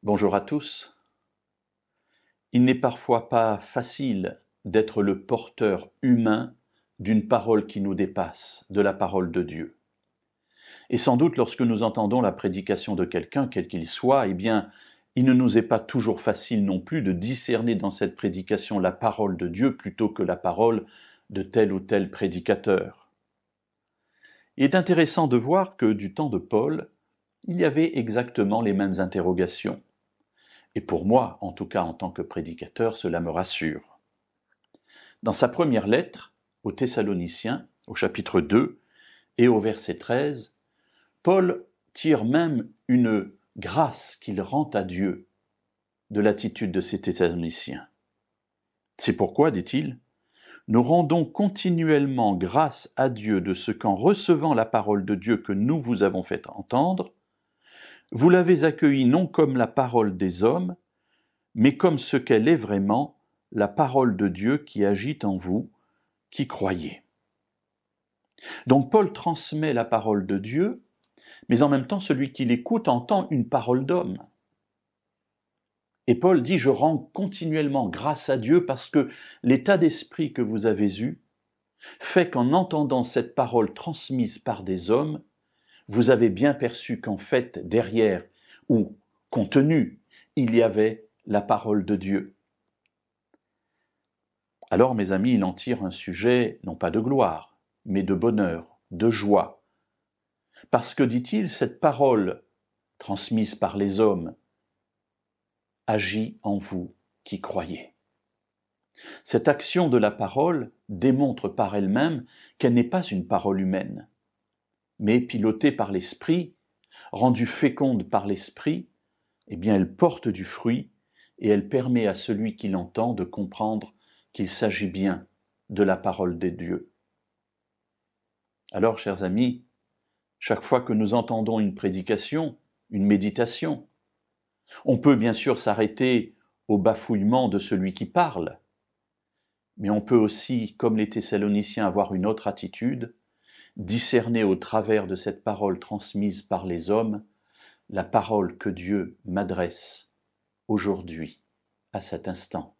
Bonjour à tous. Il n'est parfois pas facile d'être le porteur humain d'une parole qui nous dépasse, de la parole de Dieu. Et sans doute lorsque nous entendons la prédication de quelqu'un, quel qu'il soit, il ne nous est pas toujours facile non plus de discerner dans cette prédication la parole de Dieu plutôt que la parole de tel ou tel prédicateur. Il est intéressant de voir que du temps de Paul, il y avait exactement les mêmes interrogations. Et pour moi, en tout cas en tant que prédicateur, cela me rassure. Dans sa première lettre aux Thessaloniciens, au chapitre 2 et au verset 13, Paul tire même une grâce qu'il rend à Dieu de l'attitude de ces Thessaloniciens. C'est pourquoi, dit-il, nous rendons continuellement grâce à Dieu de ce qu'en recevant la parole de Dieu que nous vous avons fait entendre, vous l'avez accueillie non comme la parole des hommes, mais comme ce qu'elle est vraiment, la parole de Dieu qui agit en vous, qui croyez. Donc Paul transmet la parole de Dieu, mais en même temps celui qui l'écoute entend une parole d'homme. Et Paul dit, je rends continuellement grâce à Dieu parce que l'état d'esprit que vous avez eu fait qu'en entendant cette parole transmise par des hommes, vous avez bien perçu qu'en fait, derrière ou contenu, il y avait la parole de Dieu. Alors, mes amis, il en tire un sujet, non pas de gloire, mais de bonheur, de joie. Parce que, dit-il, cette parole transmise par les hommes agit en vous qui croyez. Cette action de la parole démontre par elle-même qu'elle n'est pas une parole humaine, mais pilotée par l'Esprit, rendue féconde par l'Esprit, elle porte du fruit et elle permet à celui qui l'entend de comprendre qu'il s'agit bien de la parole de Dieu. Alors, chers amis, chaque fois que nous entendons une prédication, une méditation, on peut bien sûr s'arrêter au bafouillement de celui qui parle, mais on peut aussi, comme les Thessaloniciens, avoir une autre attitude, discerner au travers de cette parole transmise par les hommes la parole que Dieu m'adresse aujourd'hui, à cet instant.